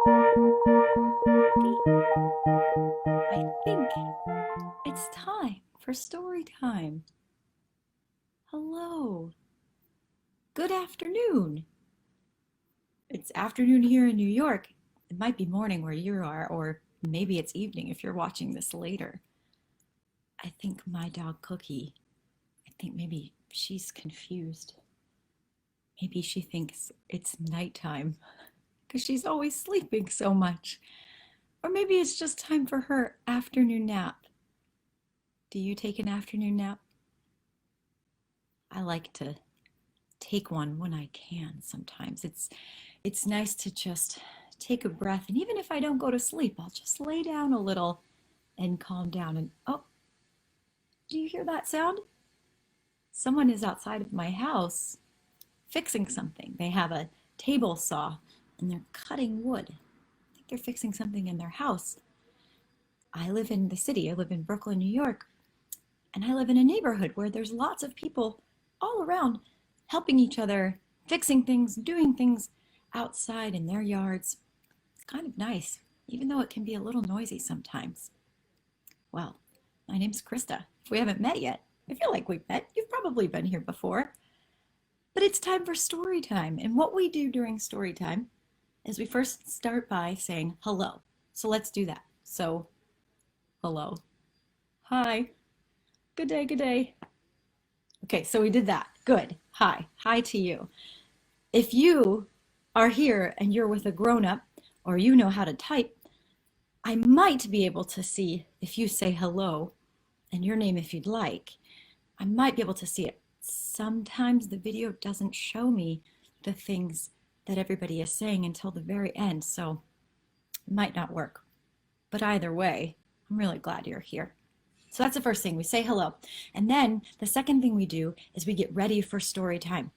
I think it's time for story time. Hello. Good afternoon. It's afternoon here in New York. It might be morning where you are, or maybe it's evening if you're watching this later. I think my dog Cookie, I think maybe she's confused. Maybe she thinks it's nighttime because she's always sleeping so much. Or maybe it's just time for her afternoon nap. Do you take an afternoon nap? I like to take one when I can sometimes. It's nice to just take a breath, and even if I don't go to sleep, I'll just lay down a little and calm down. And oh, do you hear that sound? Someone is outside of my house fixing something. They have a table saw and they're cutting wood. I think they're fixing something in their house. I live in the city. I live in Brooklyn, New York, and I live in a neighborhood where there's lots of people all around helping each other, fixing things, doing things outside in their yards. It's kind of nice, even though it can be a little noisy sometimes. Well, my name's Krista. If we haven't met yet, I feel like we've met. You've probably been here before. But it's time for story time. And what we do during story time is we first start by saying hello. So let's do that. So, hello. Hi. Good day, good day. Okay, so we did that. Good. Hi. Hi to you. If you are here and you're with a grown-up or you know how to type, I might be able to see if you say hello and your name if you'd like. I might be able to see it. Sometimes the video doesn't show me the things that everybody is saying until the very end, so it might not work. But either way, I'm really glad you're here. So that's the first thing. We say hello. And then the second thing we do is we get ready for story time.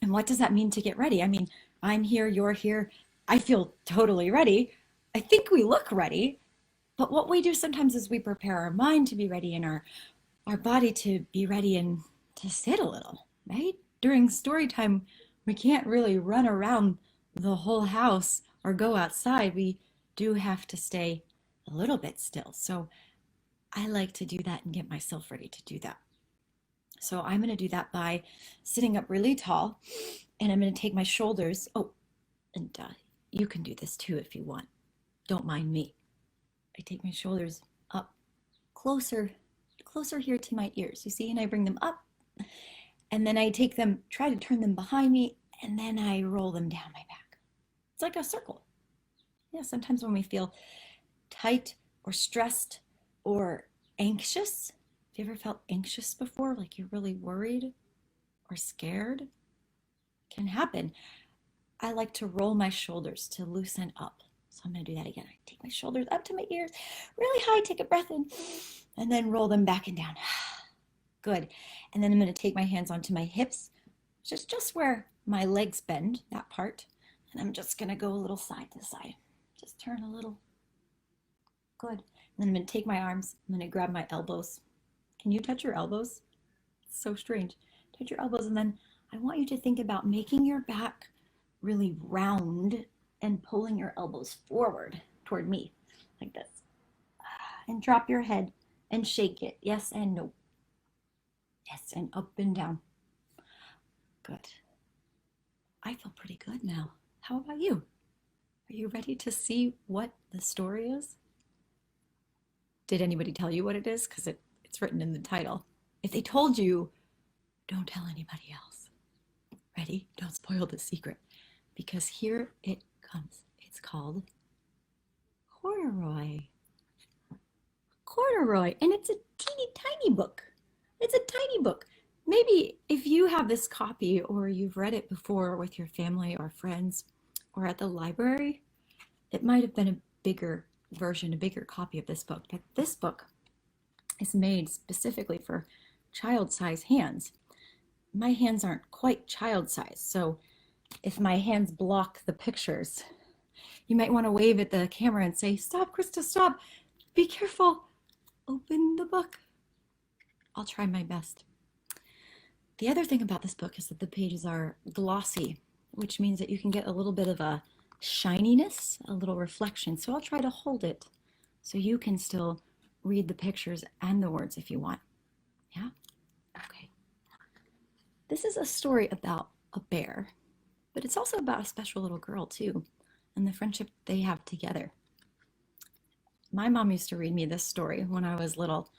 And what does that mean to get ready? I mean, I'm here, you're here. I feel totally ready. I think we look ready. But what we do sometimes is we prepare our mind to be ready and our body to be ready and to sit a little, right? During story time, we can't really run around the whole house or go outside. We do have to stay a little bit still. So I like to do that and get myself ready to do that. So I'm going to do that by sitting up really tall, and I'm going to take my shoulders. Oh, and you can do this too if you want. Don't mind me. I take my shoulders up closer here to my ears. You see, and I bring them up, and then I take them, try to turn them behind me, and then I roll them down my back. It's like a circle. Yeah, sometimes when we feel tight or stressed or anxious. Have you ever felt anxious before? Like you're really worried or scared? It can happen. I like to roll my shoulders to loosen up. So I'm going to do that again. I take my shoulders up to my ears, really high, take a breath in, and then roll them back and down. Good. And then I'm going to take my hands onto my hips, just where my legs bend, that part. And I'm just going to go a little side to side. Just turn a little. Good. And then I'm going to take my arms, I'm going to grab my elbows. Can you touch your elbows? It's so strange. Touch your elbows, and then I want you to think about making your back really round and pulling your elbows forward toward me, like this. And drop your head and shake it. Yes and no. Yes, and up and down. Good. I feel pretty good now. How about you? Are you ready to see what the story is? Did anybody tell you what it is? Because it's written in the title. If they told you, don't tell anybody else. Ready? Don't spoil the secret. Because here it comes. It's called Corduroy. Corduroy. And it's a teeny tiny book. It's a tiny book. Maybe if you have this copy or you've read it before with your family or friends or at the library, it might have been a bigger version, a bigger copy of this book. But this book is made specifically for child-size hands. My hands aren't quite child-size, so if my hands block the pictures, you might want to wave at the camera and say, "Stop, Krista, stop. Be careful. Open the book." I'll try my best. The other thing about this book is that the pages are glossy, which means that you can get a little bit of a shininess, a little reflection. So I'll try to hold it so you can still read the pictures and the words if you want. Yeah? Okay. This is a story about a bear, but it's also about a special little girl too, and the friendship they have together. My mom used to read me this story when I was little,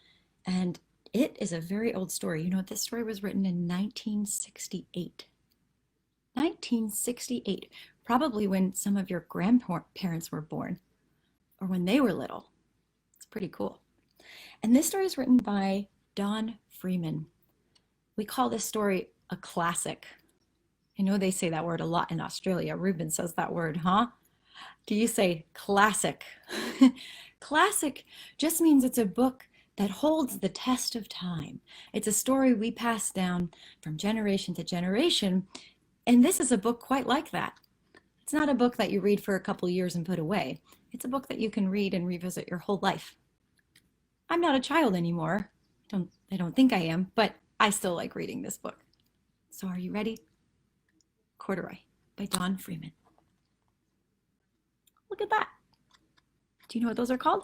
and it is a very old story. You know, this story was written in 1968. 1968, probably when some of your grandparents were born or when they were little. It's pretty cool. And this story is written by Don Freeman. We call this story a classic. I know they say that word a lot in Australia. Ruben says that word, huh? Do you say classic? Classic just means it's a book that holds the test of time. It's a story we pass down from generation to generation, and this is a book quite like that. It's not a book that you read for a couple years and put away. It's a book that you can read and revisit your whole life. I'm not a child anymore. I don't think I am, but I still like reading this book. So are you ready? Corduroy by Don Freeman. Look at that. Do you know what those are called?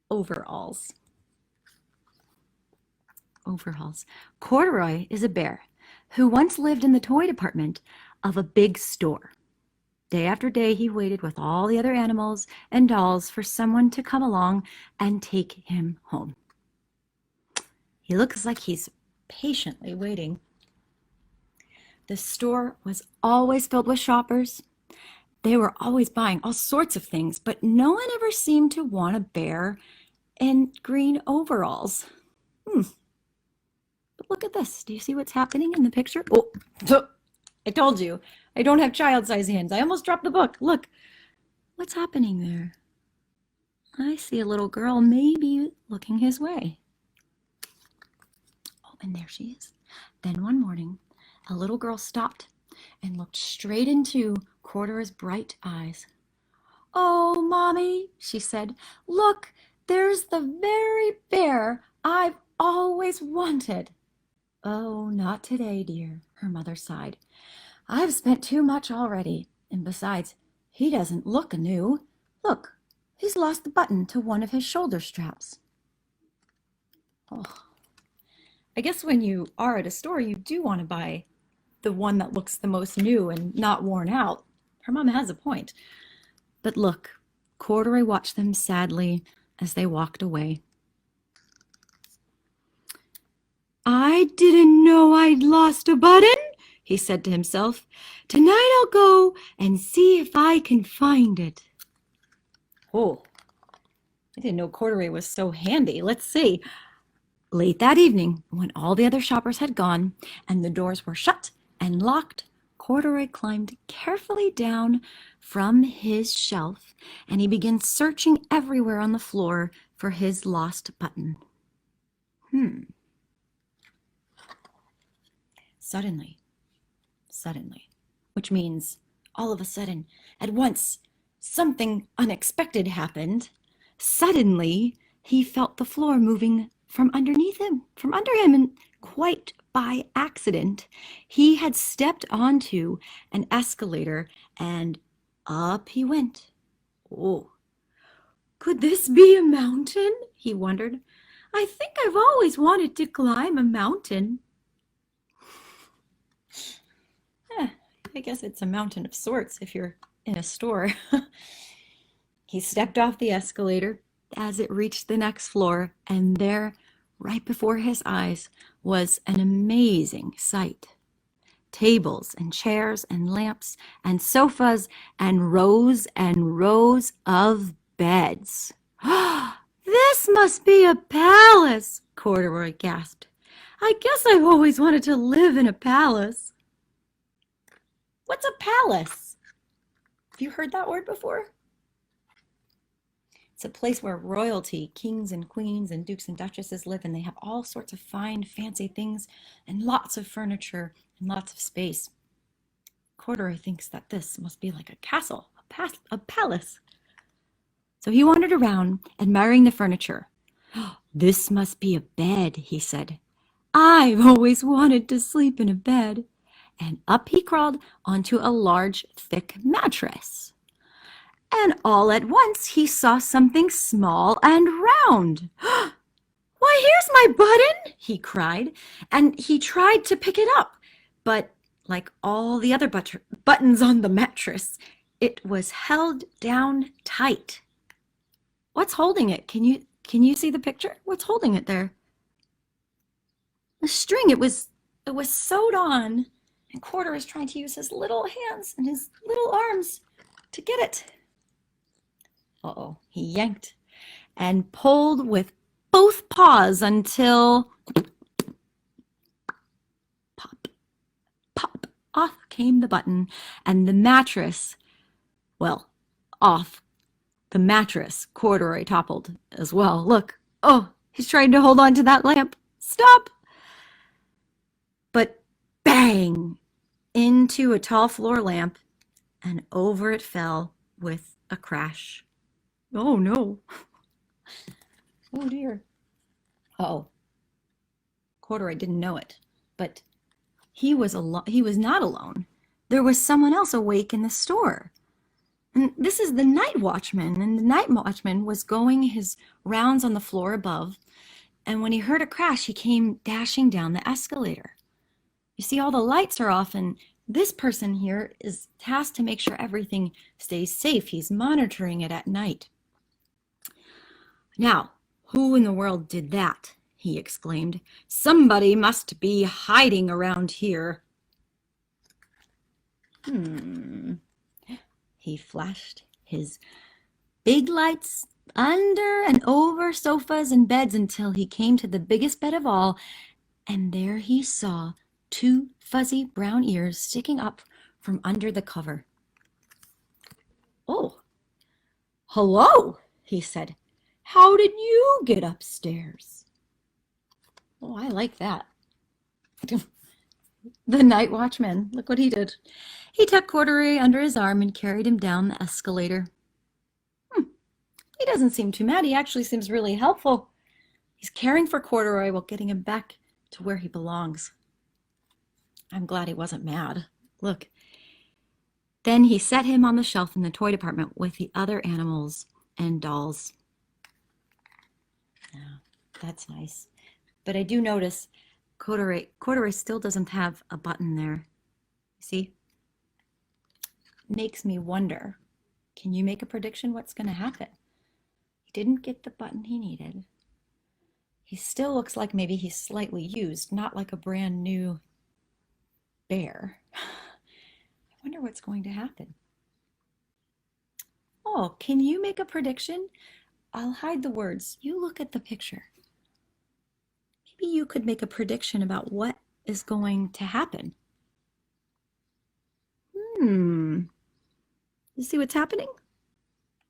Overalls. Overalls. Corduroy is a bear who once lived in the toy department of a big store. Day after day, he waited with all the other animals and dolls for someone to come along and take him home. He looks like he's patiently waiting. The store was always filled with shoppers. They were always buying all sorts of things, but no one ever seemed to want a bear in green overalls. But look at this. Do you see what's happening in the picture? Oh, I told you. I don't have child-sized hands. I almost dropped the book. Look. What's happening there? I see a little girl maybe looking his way. Oh, and there she is. Then one morning, a little girl stopped and looked straight into Corduroy's bright eyes. "Oh, Mommy," she said, "look, there's the very bear I've always wanted." "Oh, not today, dear," her mother sighed. "I've spent too much already, and besides, he doesn't look new. Look, he's lost the button to one of his shoulder straps." Oh, I guess when you are at a store, you do want to buy the one that looks the most new and not worn out. Her mom has a point. But look, Corduroy watched them sadly as they walked away. "I didn't know I'd lost a button," he said to himself. "Tonight I'll go and see if I can find it." Oh, I didn't know Corduroy was so handy. Let's see. Late that evening, when all the other shoppers had gone and the doors were shut and locked, Corduroy climbed carefully down from his shelf and he began searching everywhere on the floor for his lost button. Suddenly, which means all of a sudden, at once, something unexpected happened. Suddenly, he felt the floor moving from under him, and quite by accident, he had stepped onto an escalator and up he went. Oh, could this be a mountain? He wondered. I think I've always wanted to climb a mountain. I guess it's a mountain of sorts if you're in a store. He stepped off the escalator as it reached the next floor, and there, right before his eyes, was an amazing sight. Tables and chairs and lamps and sofas and rows of beds. "This must be a palace," Corduroy gasped. "I guess I've always wanted to live in a palace." What's a palace? Have you heard that word before? It's a place where royalty, kings and queens and dukes and duchesses live, and they have all sorts of fine, fancy things and lots of furniture and lots of space. Corduroy thinks that this must be like a castle, a palace. So he wandered around, admiring the furniture. "This must be a bed," he said. "I've always wanted to sleep in a bed. and up he crawled onto a large, thick mattress. And all at once he saw something small and round. "Why, here's my button!" he cried, and he tried to pick it up, but like all the other buttons on the mattress, it was held down tight. What's holding it? Can you see the picture? What's holding it there? The string. It was sewed on, and Corduroy is trying to use his little hands and his little arms to get it. Uh-oh, he yanked and pulled with both paws until pop, pop, off came the button, and the mattress, well, off the mattress, Corduroy toppled as well. Look, oh, he's trying to hold on to that lamp. Stop! But bang! Into a tall floor lamp, and over it fell with a crash. Oh no! Oh dear. Oh, Corduroy didn't know it, but he was not alone. There was someone else awake in the store. And this is the night watchman, and the night watchman was going his rounds on the floor above, and when he heard a crash, he came dashing down the escalator. You see, all the lights are off, and this person here is tasked to make sure everything stays safe. He's monitoring it at night. "Now, who in the world did that?" he exclaimed. "Somebody must be hiding around here." He flashed his big lights under and over sofas and beds until he came to the biggest bed of all, and there he saw 2 fuzzy brown ears sticking up from under the cover. "Oh, hello," he said. "How did you get upstairs?" Oh, I like that. The night watchman, look what he did. He took Corduroy under his arm and carried him down the escalator. He doesn't seem too mad. He actually seems really helpful. He's caring for Corduroy while getting him back to where he belongs. I'm glad he wasn't mad. Look. Then he set him on the shelf in the toy department with the other animals and dolls. Yeah, that's nice. But I do notice Corduroy still doesn't have a button there. See? Makes me wonder. Can you make a prediction what's going to happen? He didn't get the button he needed. He still looks like maybe he's slightly used, not like a brand new bear. I wonder what's going to happen. Oh, can you make a prediction? I'll hide the words. You look at the picture. Maybe you could make a prediction about what is going to happen. You see what's happening?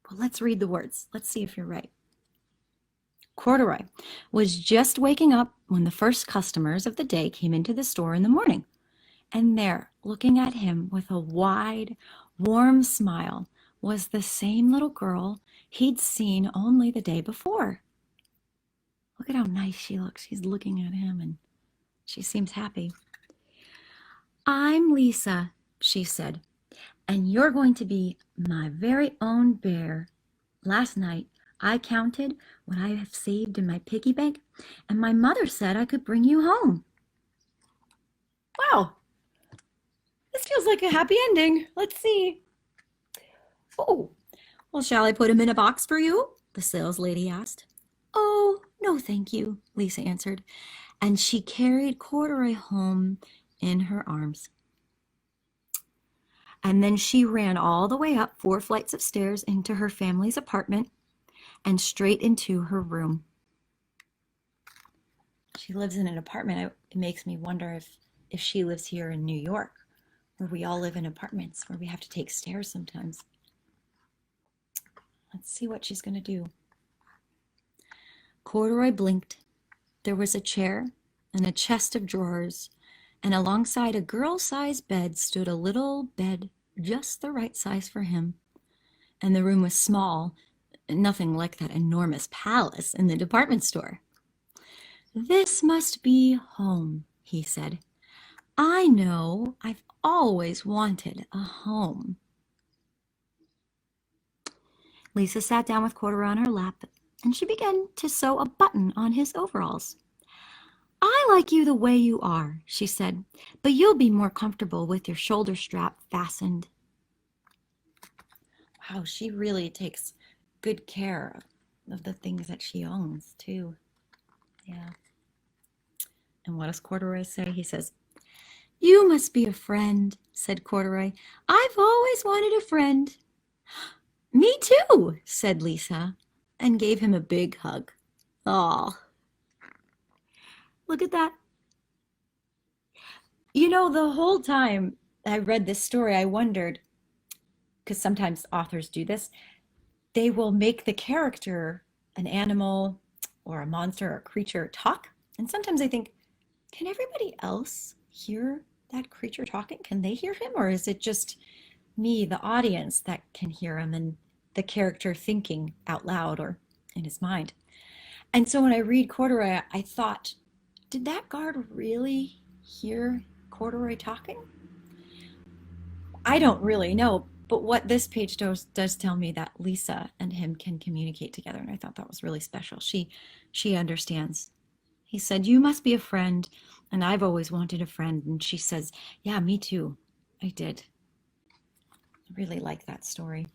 Well, let's read the words. Let's see if you're right. Corduroy was just waking up when the first customers of the day came into the store in the morning. And there, looking at him with a wide, warm smile, was the same little girl he'd seen only the day before. Look at how nice she looks. She's looking at him and she seems happy. "I'm Lisa," she said, "and you're going to be my very own bear. Last night, I counted what I have saved in my piggy bank, and my mother said I could bring you home." Wow. This feels like a happy ending. Let's see. Oh, well, shall I put him in a box for you? The sales lady asked. "Oh, no, thank you," Lisa answered, and she carried Corduroy home in her arms. And then she ran all the way up 4 flights of stairs into her family's apartment and straight into her room. She lives in an apartment. It makes me wonder if she lives here in New York, where we all live in apartments, where we have to take stairs sometimes. Let's see what she's going to do. Corduroy blinked. There was a chair and a chest of drawers, and alongside a girl-sized bed stood a little bed just the right size for him. And the room was small, nothing like that enormous palace in the department store. "This must be home," he said. I know I've always wanted a home. Lisa sat down with Corduroy on her lap, and she began to sew a button on his overalls. I like you the way you are, she said, but you'll be more comfortable with your shoulder strap fastened. Wow, she really takes good care of the things that she owns, too. Yeah. And what does Corduroy say? He says, You must be a friend, said Corduroy. I've always wanted a friend. Me too, said Lisa, and gave him a big hug. Aw, look at that. You know, the whole time I read this story, I wondered, because sometimes authors do this, they will make the character an animal or a monster or a creature talk. And sometimes I think, can everybody else hear that creature talking? Can they hear him? Or is it just me, the audience, that can hear him and the character thinking out loud or in his mind? And so when I read Corduroy, I thought, did that guard really hear Corduroy talking? I don't really know, but what this page does tell me that Lisa and him can communicate together, and I thought that was really special. She understands. He said, "You must be a friend, and I've always wanted a friend." And she says, "Yeah, me too. I did." I really like that story.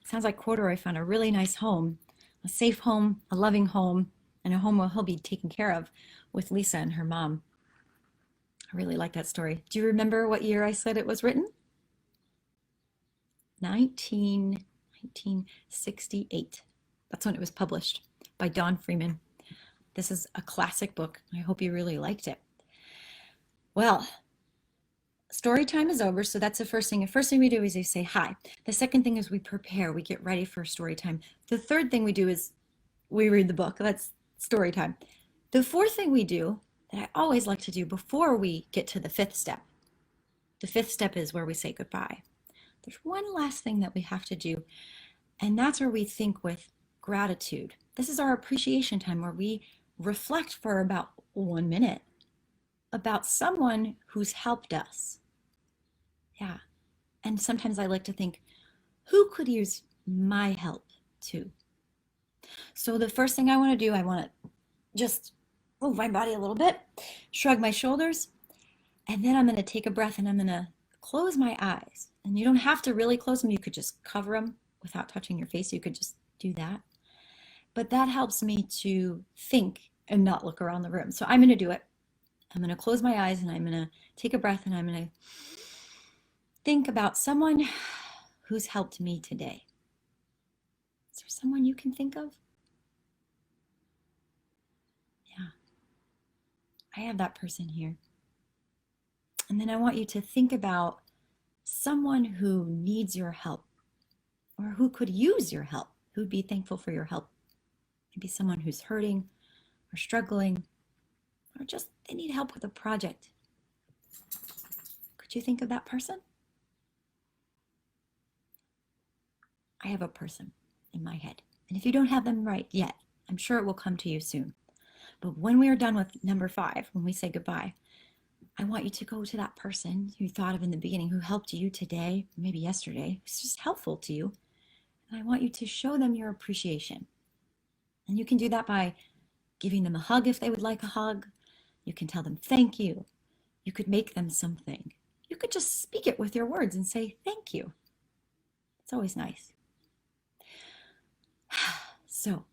Sounds like Corduroy found a really nice home, a safe home, a loving home, and a home where he'll be taken care of with Lisa and her mom. I really like that story. Do you remember what year I said it was written? 1968. That's when it was published by Don Freeman. This is a classic book. I hope you really liked it. Well, story time is over, so that's the first thing. The first thing we do is we say hi. The second thing is we prepare. We get ready for story time. The third thing we do is we read the book. That's story time. The fourth thing we do that I always like to do before we get to the fifth step. The fifth step is where we say goodbye. There's one last thing that we have to do, and that's where we think with gratitude. This is our appreciation time where we reflect for about 1 minute about someone who's helped us. Yeah. And sometimes I like to think, who could use my help too? So the first thing I want to do, I want to just move my body a little bit, shrug my shoulders, and then I'm going to take a breath and I'm going to close my eyes. And you don't have to really close them. You could just cover them without touching your face. You could just do that. But that helps me to think and not look around the room. So I'm going to do it. I'm going to close my eyes and I'm going to take a breath and I'm going to think about someone who's helped me today. Is there someone you can think of? Yeah. I have that person here. And then I want you to think about someone who needs your help or who could use your help, who'd be thankful for your help. Maybe someone who's hurting or struggling or just they need help with a project. Could you think of that person? I have a person in my head. And if you don't have them right yet, I'm sure it will come to you soon. But when we are done with number 5, when we say goodbye, I want you to go to that person you thought of in the beginning who helped you today, maybe yesterday. It's just helpful to you. And I want you to show them your appreciation. And you can do that by giving them a hug if they would like a hug. You can tell them thank you. You could make them something. You could just speak it with your words and say thank you. It's always nice. So,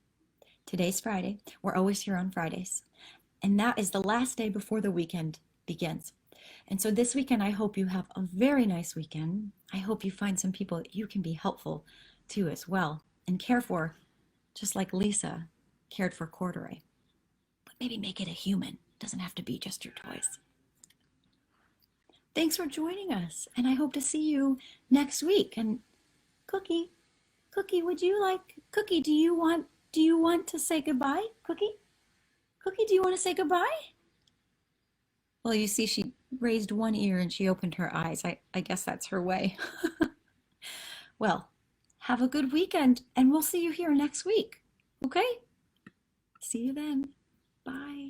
today's Friday. We're always here on Fridays. And that is the last day before the weekend begins. And so this weekend, I hope you have a very nice weekend. I hope you find some people that you can be helpful to as well and care for, just like Lisa cared for Corduroy. But maybe make it a human. It doesn't have to be just your toys. Thanks for joining us, and I hope to see you next week. And Cookie, would you like Cookie? Do you want to say goodbye, Cookie? Cookie, do you want to say goodbye? Well, you see, she raised one ear and she opened her eyes. I guess that's her way. Well, have a good weekend, and we'll see you here next week. Okay? See you then. Bye.